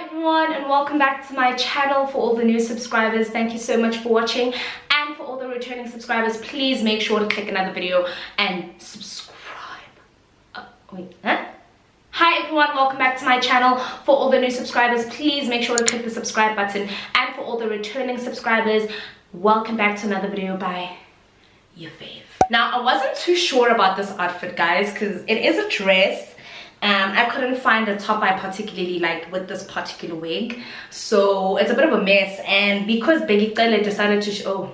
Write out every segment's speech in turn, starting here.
everyone, and welcome back to my channel. For all the new subscribers, thank you so much for watching, and for all the returning subscribers, please make sure to click another video and subscribe. Hi everyone, welcome back to my channel. For all the new subscribers, please make sure to click the subscribe button, and for all the returning subscribers, welcome back to another video by your fave. Now, I wasn't too sure about this outfit, guys, because it is a dress. I couldn't find a top I particularly liked with this particular wig, so it's a bit of a mess. And because Begitele decided to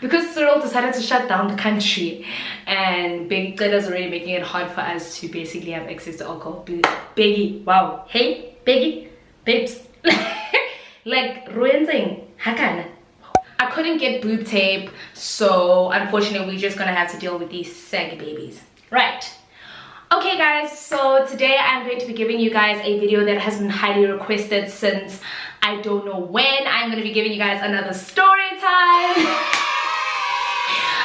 because Cyril decided to shut down the country, and Begitele is already making it hard for us to basically have access to alcohol. Beggy, wow, hey Beggy, babes, like ruining hakana. I couldn't get boob tape, so unfortunately we're just gonna have to deal with these saggy babies, right? Okay guys, so today I'm going to be giving you guys a video that has been highly requested since I don't know when. I'm going to be giving you guys another story time.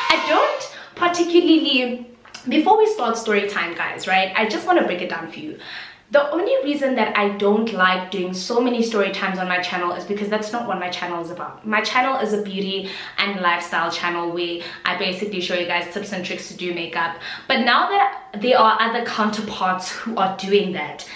I don't particularly, before we start story time guys, right, I just want to break it down for you. The only reason that I don't like doing so many story times on my channel is because that's not what my channel is about. My channel is a beauty and lifestyle channel where I basically show you guys tips and tricks to do makeup. But now that there are other counterparts who are doing that,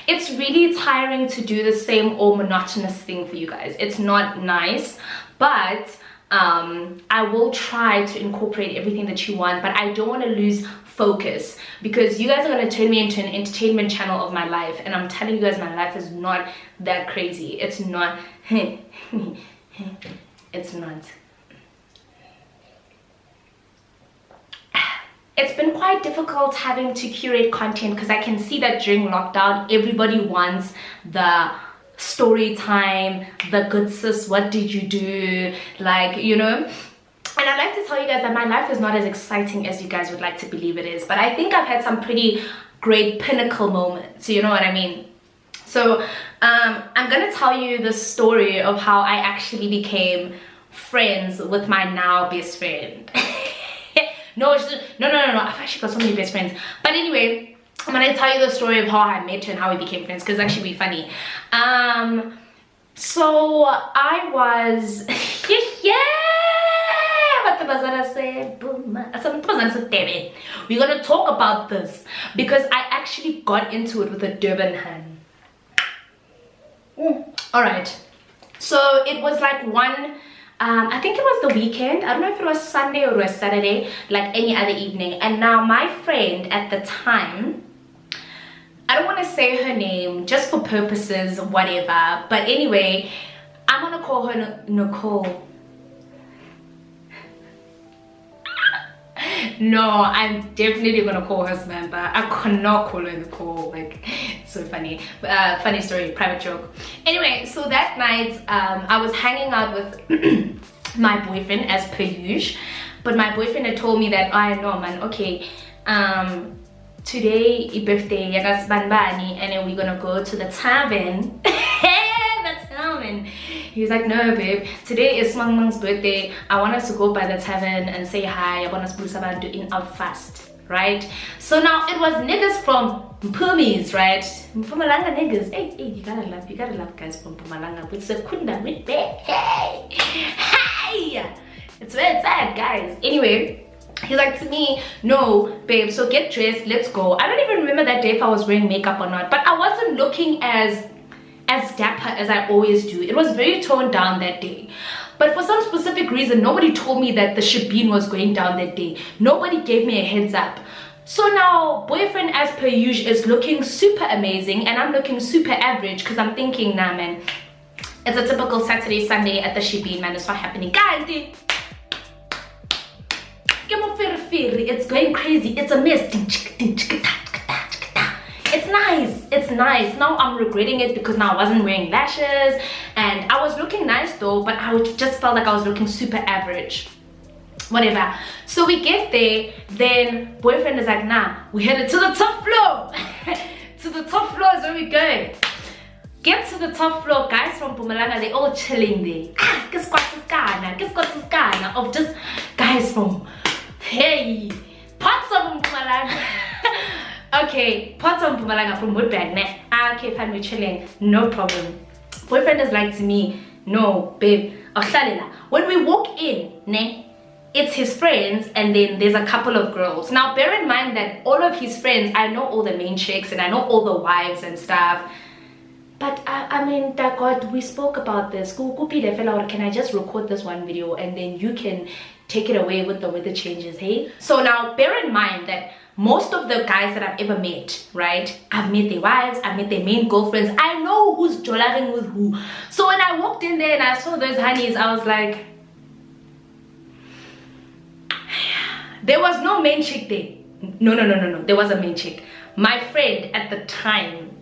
it's really tiring to do the same old monotonous thing for you guys. It's not nice, but I will try to incorporate everything that you want, but I don't want to lose focus, because you guys are going to turn me into an entertainment channel of my life, and I'm telling you guys, my life is not that crazy. It's not. It's not. It's been quite difficult having to curate content, because I can see that during lockdown everybody wants the story time, the good sis, what did you do, like, you know. And I'd like to tell you guys that my life is not as exciting as you guys would like to believe it is, but I think I've had some pretty great pinnacle moments, you know what I mean. So I'm gonna tell you the story of how I actually became friends with my now best friend. No, I've actually got so many best friends, but anyway, I'm gonna tell you the story of how I met her and how we became friends, because it's actually funny. So I was we're gonna talk about this because I actually got into it with a Durban hand. All right, so it was like one I think it was the weekend. I don't know if it was Sunday or it was Saturday, like any other evening. And now my friend at the time, I don't want to say her name just for purposes, whatever, but anyway, I'm gonna call her Nicole. No, I'm definitely gonna call her Samantha. I cannot call her Nicole. Like, it's so funny. Funny story, private joke. Anyway, so that night I was hanging out with my boyfriend as per usual, but my boyfriend had told me that I know, man, okay, today is birthday, and then we're gonna go to the tavern. The tavern. He's like, no babe, today is Mang Mang's birthday. I want us to go by the tavern and say hi. I want us to do in our fast, right? So now it was niggas from Mpumis, right? Mpumalanga niggas. Hey, you gotta love guys from Mpumalanga with Sekunda with big. Hey, it's where it's at, guys. Anyway, he's like to me, no babe, so get dressed, let's go. I don't even remember that day if I was wearing makeup or not, but I wasn't looking as dapper as I always do. It was very toned down that day, but for some specific reason nobody told me that the shebeen was going down that day. Nobody gave me a heads up. So now boyfriend as per usual is looking super amazing and I'm looking super average, because I'm thinking, nah man, it's a typical Saturday Sunday at the shebeen, man. It's not happening. It's going crazy. It's a mess. It's nice. Now I'm regretting it because now I wasn't wearing lashes and I was looking nice though, but I just felt like I was looking super average, whatever. So we get there, then boyfriend is like, nah, we headed to the top floor. To the top floor is where we go. Get to the top floor, guys from Mpumalanga, they all chilling there. Of just guys from, hey, parts of Mpumalanga. Okay, parts of Mpumalanga from Woodbank, ne? Ah, okay, fine, we're chilling, no problem. Boyfriend is like to me, no, babe, when we walk in, ne? It's his friends and then there's a couple of girls. Now bear in mind that all of his friends, I know all the main chicks and I know all the wives and stuff. But I mean, that God, we spoke about this. Can I just record this one video and then you can take it away with the weather changes, hey? So now bear in mind that most of the guys that I've ever met, right? I've met their wives, I've met their main girlfriends. I know who's jolaring with who. So when I walked in there and I saw those honeys, I was like, there was no main chick there. No. There was a main chick. My friend at the time,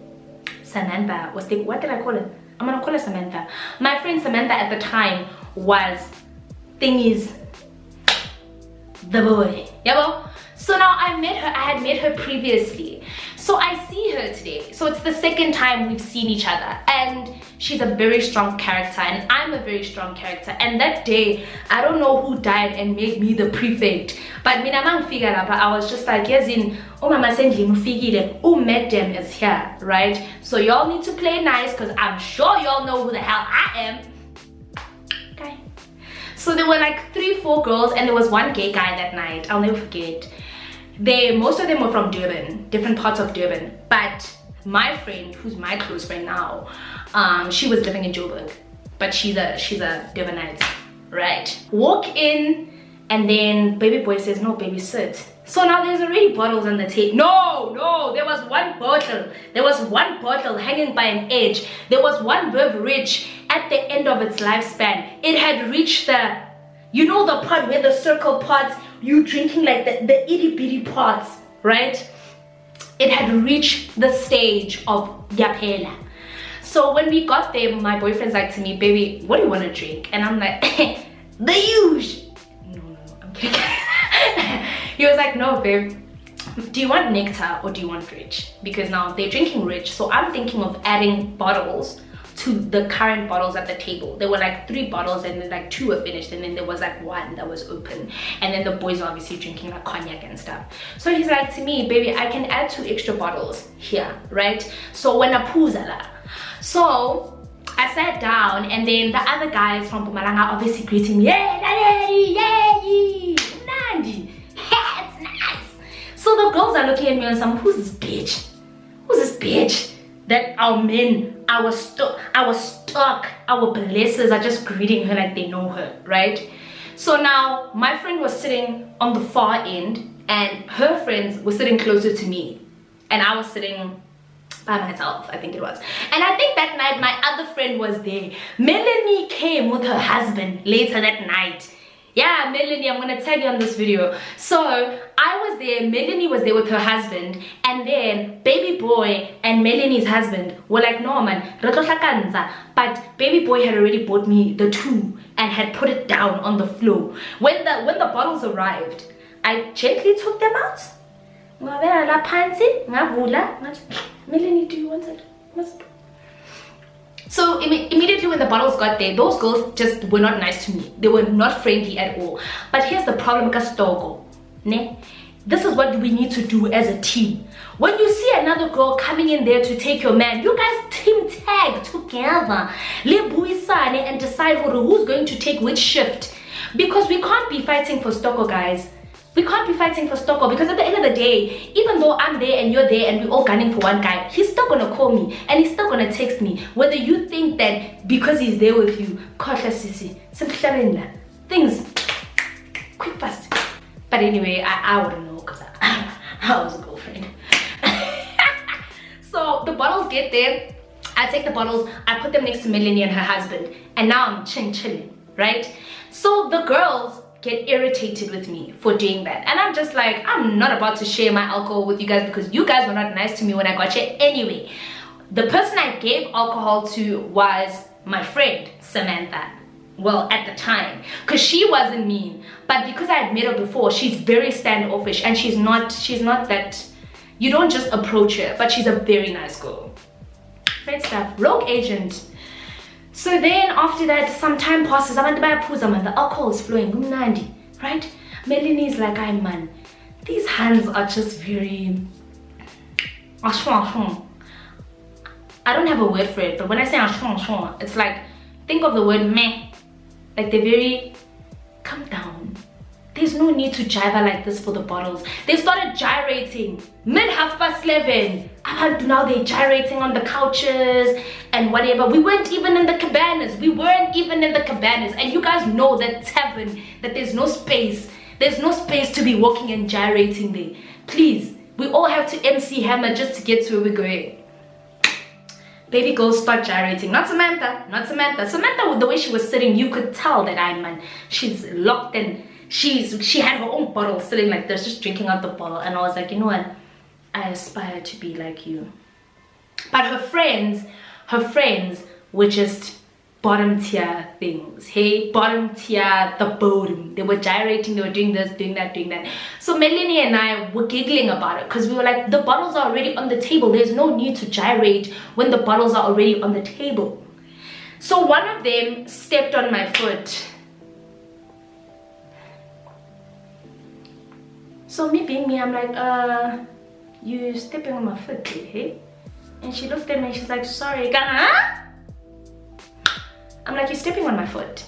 Samantha, was the, what did I call her? I'm gonna call her Samantha. My friend Samantha at the time was thingies the boy. Yeah, so now I had met her previously. So I see her today. So it's the second time we've seen each other. And she's a very strong character and I'm a very strong character. And that day, I don't know who died and made me the prefect. But I was just like, yes, in mama madam is here, right? So y'all need to play nice because I'm sure y'all know who the hell I am. Okay. So there were like 3-4 girls and there was one gay guy that night. I'll never forget. Most of them were from Durban, different parts of Durban. But my friend, who's my close friend now, she was living in Joburg, but she's a Durbanite, right? Walk in, and then baby boy says, no, baby, sit. So now there's already bottles on the table. No, there was one bottle. There was one bottle hanging by an edge. There was one beverage at the end of its lifespan. It had reached the, you know, the part where the circle pots, you drinking like the itty bitty pots, right? It had reached the stage of yapela. So when we got there, my boyfriend's like to me, baby, what do you want to drink? And I'm like, the huge. No, I'm kidding. He was like, no, babe, do you want nectar or do you want rich? Because now they're drinking rich. So I'm thinking of adding bottles to the current bottles at the table. There were like 3 bottles and then like 2 were finished and then there was like 1 that was open, and then the boys are obviously drinking like cognac and stuff. So he's like to me, baby, I can add 2 extra bottles here, right? So when a puzala. So I sat down and then the other guys from Mpumalanga obviously greeting me, yeah, Naledi, yay, Nandi, yeah, it's nice. So the girls are looking at me and some, who's this bitch? Who's this bitch? That our men, our stock, our blessers are just greeting her like they know her, right? So now my friend was sitting on the far end and her friends were sitting closer to me and I was sitting by myself, I think it was. And I think that night my other friend was there. Melanie came with her husband later that night. Yeah, Melanie, I'm gonna tag you on this video. So I was there, Melanie was there with her husband, and then baby boy and Melanie's husband were like, no man, but baby boy had already bought me the 2 and had put it down on the floor. When the bottles arrived, I gently took them out. Melanie, do you want it? So immediately when the bottles got there, those girls just were not nice to me. They were not friendly at all. But here's the problem, Kastogo. This is what we need to do as a team. When you see another girl coming in there to take your man, you guys team tag together. And decide who's going to take which shift. Because we can't be fighting for Stoko, guys. We can't be fighting for Stoko because at the end of the day, even though I'm there and you're there and we're all gunning for one guy, he's still gonna call me and he's still gonna text me. Whether you think that because he's there with you, things quick fast. But anyway, I wouldn't know because I was a girlfriend. So the bottles get there, I take the bottles, I put them next to Melanie and her husband, and now I'm chilling, right? So the girls get irritated with me for doing that, and I'm just like, I'm not about to share my alcohol with you guys because you guys were not nice to me when I got here anyway. The person I gave alcohol to was my friend Samantha, well, at the time, because she wasn't mean, but because I had met her before, she's very standoffish and she's not that, you don't just approach her, but she's a very nice girl. Great stuff. Rogue agent. So then after that, some time passes, the alcohol is flowing, right? Melanie's like, man, these hands are just very I don't have a word for it, but when I say it's like, think of the word meh. Like they're very, calm down. There's no need to gyre like this for the bottles. They started gyrating mid 11:30. Now they're gyrating on the couches and whatever. We weren't even in the cabanas. And you guys know that tavern, that there's no space. There's no space to be walking and gyrating there. Please, we all have to MC Hammer just to get to where we're going. Baby girl start gyrating. Not Samantha. Samantha, the way she was sitting, you could tell that she's locked in. She had her own bottle sitting like this, just drinking out the bottle. And I was like, you know what? I aspire to be like you. But her friends were just bottom tier things. Hey, bottom tier, the bottom. They were gyrating, they were doing this, doing that. So Melanie and I were giggling about it because we were like, the bottles are already on the table. There's no need to gyrate when the bottles are already on the table. So one of them stepped on my foot. So me being me, I'm like, you stepping on my foot, hey? And she looked at me and she's like, sorry, huh? I'm like, you're stepping on my foot.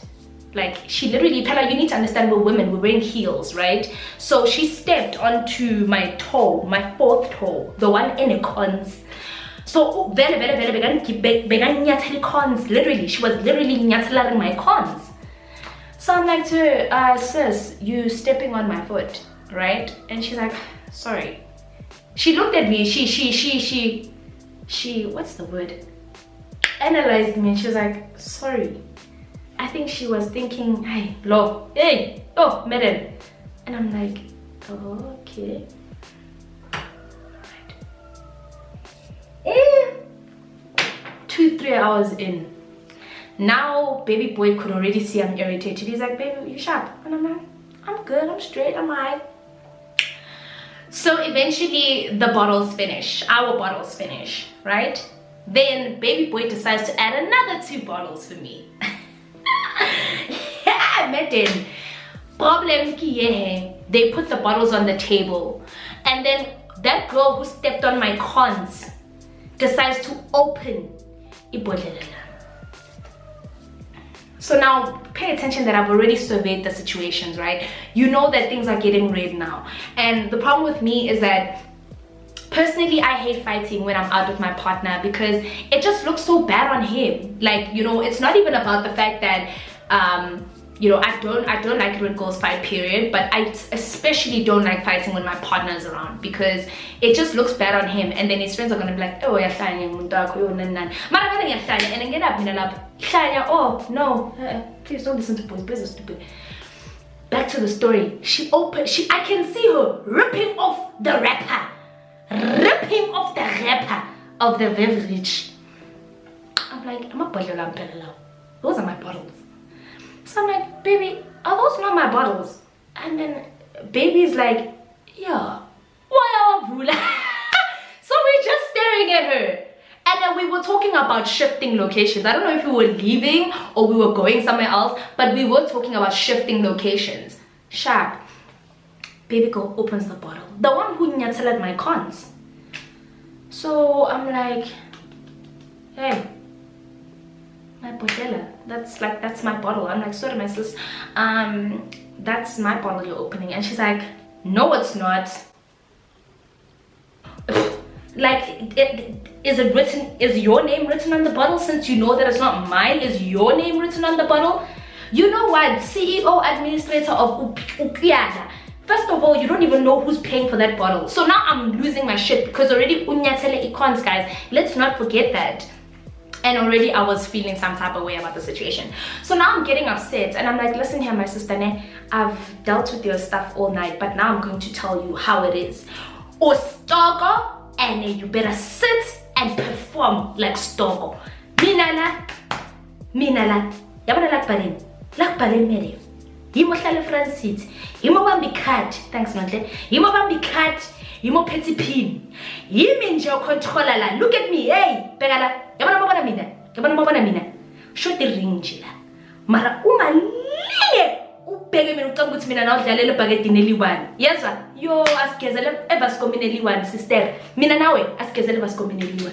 Like, she literally, Pella, you need to understand, we're women, we're wearing heels, right? So she stepped onto my toe, my fourth toe, the one in the cons. So, literally, she was literally nyatelaring my cons. So I'm like to her, sis, you stepping on my foot, right? And she's like, sorry. She looked at me, she what's the word? Analyzed me, and she was like, sorry. I think she was thinking, hey, madam. And I'm like, oh, okay. Right. 2-3 hours in. Now, baby boy could already see I'm irritated. He's like, baby, you sharp? And I'm like, I'm good, I'm straight, I'm alright. So eventually the bottles finish, our bottles finish, right? Then baby boy decides to add another 2 bottles for me. Yeah, madam. Problem ki they put the bottles on the table, and then that girl who stepped on my cons decides to open ibhodlela. So now pay attention that I've already surveyed the situations, right? You know that things are getting red now. And the problem with me is that personally, I hate fighting when I'm out with my partner because it just looks so bad on him. Like, you know, it's not even about the fact that you know, I don't like it when girls fight, period, but I especially don't like fighting when my partner is around because it just looks bad on him, and then his friends are gonna be like, oh, and then get up, oh no, please don't listen to boys, boys are stupid. Back to the story. I can see her ripping off the wrapper of the beverage. I'm like, I'm a bottle, those are my bottles. So I'm like, baby, are those not my bottles? And then baby's like, yeah, why are you? So we're just staring at her. And then we were talking about shifting locations. I don't know if we were leaving or we were going somewhere else, but we were talking about shifting locations. Sharp. Baby girl opens the bottle. The one who nyatseled my cons. So I'm like, hey, my botella. That's my bottle. I'm like, sorry, my sis. That's my bottle you're opening. And she's like, no, it's not. Like, is your name written on the bottle? Since you know that it's not mine, is your name written on the bottle? You know what? CEO administrator of Ukiada. First of all, you don't even know who's paying for that bottle. So now I'm losing my shit because already unyatele icons, guys. Let's not forget that. And already I was feeling some type of way about the situation. So now I'm getting upset and I'm like, listen here, my sister, I've dealt with your stuff all night, but now I'm going to tell you how it is. Or Stogo, and you better sit and perform like Stogo. Minala, yabana lakbalim medio. Yimo hlale front seat. Yimo bambi cut. Thanks, Nontle. Yimo bambi cut. Yimo petty pin. Yimi nje controller la. Look at me, hey. Pegala. Yabana mabona mina. Show the ring jila. Mara umalile ubheke mina ucanga ukuthi mina nawudlalela ebhaketini eliyi-1 yezwa yo asigezele ebasikomini eliyi-1 sister mina nawe asigezele ebasikomini eliyi-1.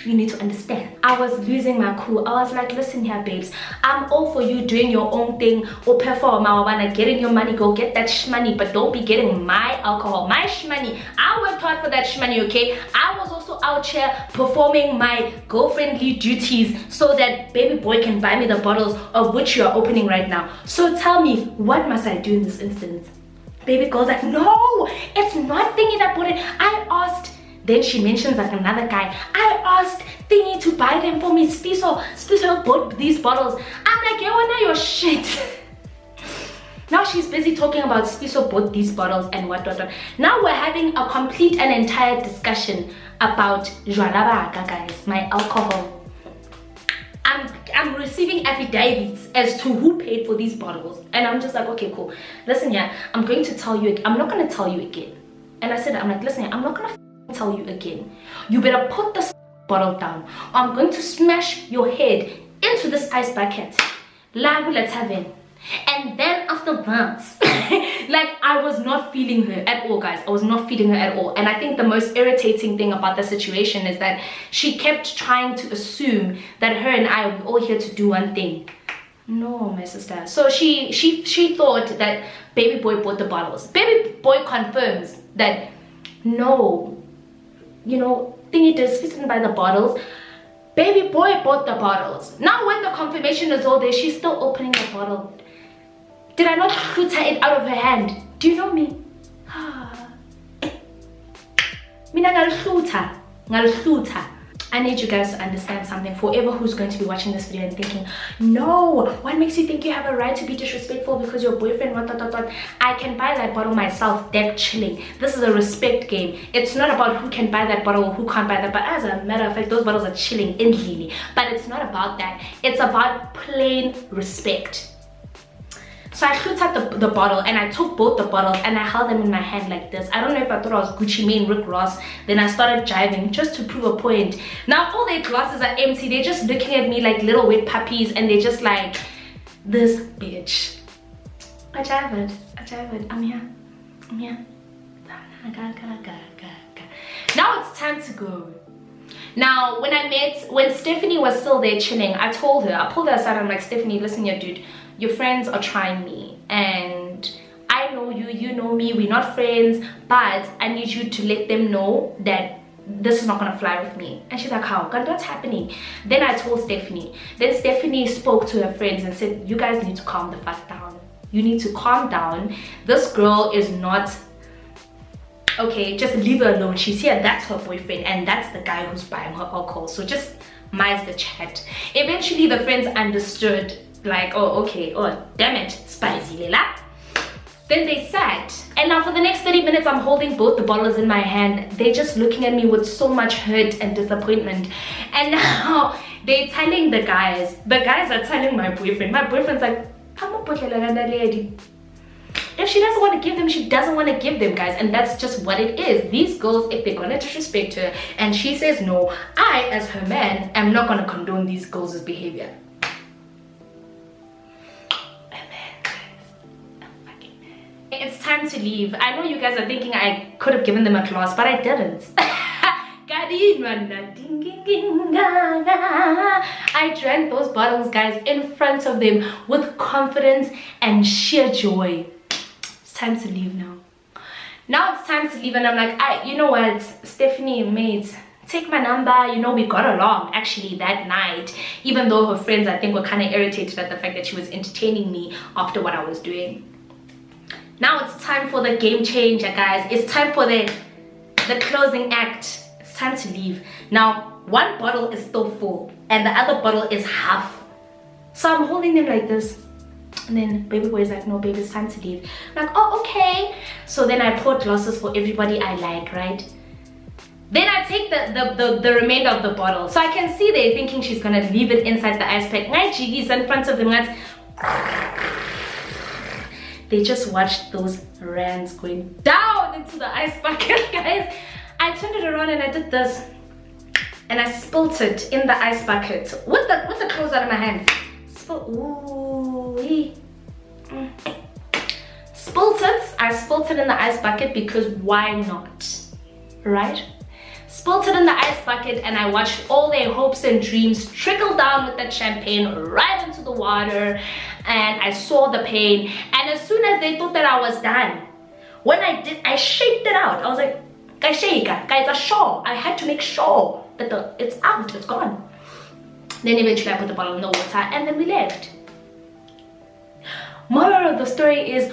You need to understand. I was losing my cool. I was like, listen here, babes. I'm all for you doing your own thing or perform. I wanna getting your money. Go get that shmoney, but don't be getting my alcohol, my shmoney. I worked hard for that shmoney, okay? I was also out here performing my girlfriendly duties so that baby boy can buy me the bottles of which you are opening right now. So tell me, what must I do in this instance? Baby girl's like, no, it's not Thingy that bought it. I asked. Then she mentions like another guy. I asked Thingy to buy them for me. Spiso bought these bottles. I'm like, yo, now your shit. Now she's busy talking about Spiso bought these bottles and what. Now we're having a complete and entire discussion about Jwalaba, guys, my alcohol. I'm receiving affidavits as to who paid for these bottles. And I'm just like, okay, cool. Listen here, I'm going to tell you, I'm not going to tell you again. And I said, I'm like, listen here, I'm not going to tell you again. You better put this bottle down or I'm going to smash your head into this ice bucket. Let's have it. And then after that, like I was not feeling her at all, guys. I was not feeling her at all. And I think the most irritating thing about the situation is that she kept trying to assume that her and I were all here to do one thing. No, my sister. So she thought that baby boy bought the bottles. Baby boy confirms that no, you know, Thingy does fit by the bottles. Baby boy bought the bottles. Now when the confirmation is all there, she's still opening the bottle. Did I not shoot it out of her hand? Do you know me? Mina ngalhluta. I need you guys to understand something. Forever who's going to be watching this video and thinking, no, what makes you think you have a right to be disrespectful because your boyfriend what. I can buy that bottle myself, dead chilling. This is a respect game. It's not about who can buy that bottle or who can't buy that, but as a matter of fact, those bottles are chilling endlessly. But it's not about that. It's about plain respect. So I shoot out the bottle and I took both the bottles and I held them in my hand like this. I don't know if I thought I was Gucci Mane, Rick Ross. Then I started jiving just to prove a point. Now all their glasses are empty. They're just looking at me like little wet puppies and they're just like, this bitch. I jivered. I'm here. Now it's time to go. Now when Stephanie was still there chilling, I pulled her aside. I'm like, Stephanie, listen here, dude. Your friends are trying me and I know you, you know me, we're not friends, but I need you to let them know that this is not gonna fly with me. And she's like, how? God, what's happening? Then I told Stephanie. Then Stephanie spoke to her friends and said, you guys need to calm the fuck down. You need to calm down. This girl is not okay, just leave her alone. She's here, that's her boyfriend and that's the guy who's buying her alcohol. So just mind the chat. Eventually the friends understood. Like, oh, okay, oh, damn it, spicy Lela. Then they sat, and now for the next 30 minutes, I'm holding both the bottles in my hand. They're just looking at me with so much hurt and disappointment. And now they're telling the guys are telling my boyfriend. My boyfriend's like, if she doesn't want to give them, she doesn't want to give them, guys. And that's just what it is. These girls, if they're gonna disrespect her and she says no, I, as her man, am not gonna condone these girls' behavior. It's time to leave. I know you guys are thinking I could have given them a class, but I didn't. I drank those bottles, guys, in front of them with confidence and sheer joy. It's time to leave now. Now it's time to leave, and I'm like, you know what, Stephanie, mate, take my number. You know, we got along actually that night, even though her friends, I think, were kind of irritated at the fact that she was entertaining me after what I was doing. Now it's time for the game changer, guys. It's time for the closing act. It's time to leave. Now, one bottle is still full and the other bottle is half. So I'm holding them like this. And then baby boy is like, no, baby, it's time to leave. I'm like, oh, okay. So then I pour glasses for everybody I like, right? Then I take the remainder of the bottle. So I can see they're thinking she's gonna leave it inside the ice pack. My jiggies in front of them. They just watched those rands going down into the ice bucket, guys. I turned it around and I did this. And I spilt it in the ice bucket with the clothes out of my hand. Ooh, I spilt it in the ice bucket because why not, right? Spilt it in the ice bucket, and I watched all their hopes and dreams trickle down with that champagne right into the water, and I saw the pain. And as soon as they thought that I was done, when I shaked it out. I was like, guys, a show. I had to make sure that it's out, it's gone. Then eventually I put the bottle in the water, and then we left. Moral of the story is,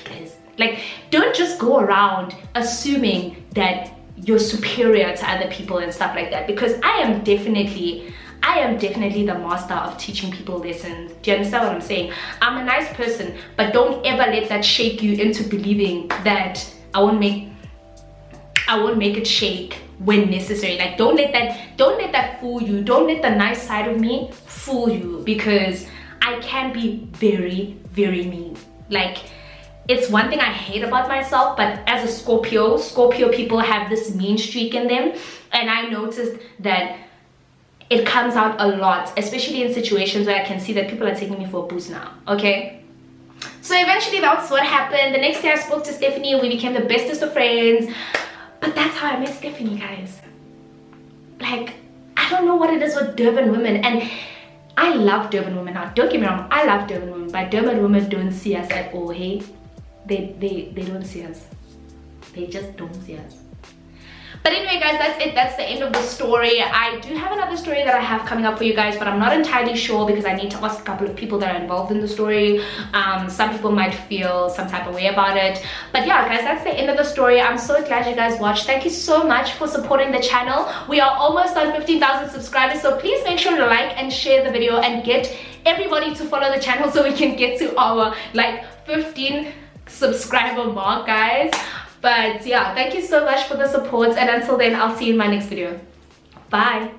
guys. Like, don't just go around assuming that you're superior to other people and stuff like that, because I am definitely the master of teaching people lessons. Do you understand what I'm saying? I'm a nice person, but don't ever let that shake you into believing that I won't make it shake when necessary. Like, don't let that fool you. Don't let the nice side of me fool you, because I can be very, very mean. Like, it's one thing I hate about myself, but as a Scorpio people have this mean streak in them, and I noticed that it comes out a lot, especially in situations where I can see that people are taking me for a boost now, okay? So eventually that's what happened. The next day I spoke to Stephanie, we became the bestest of friends. But that's how I met Stephanie, guys. Like, I don't know what it is with Durban women, and I love Durban women now. Don't get me wrong, I love Durban women, but Durban women don't see us at all, hey? They don't see us. They just don't see us. But anyway, guys, that's it. That's the end of the story. I do have another story that I have coming up for you guys, but I'm not entirely sure because I need to ask a couple of people that are involved in the story. Some people might feel some type of way about it. But yeah, guys, that's the end of the story. I'm so glad you guys watched. Thank you so much for supporting the channel. We are almost on 15,000 subscribers, so please make sure to like and share the video and get everybody to follow the channel so we can get to our like 15 subscriber mark, guys. But yeah, thank you so much for the support, and until then, I'll see you in my next video. Bye.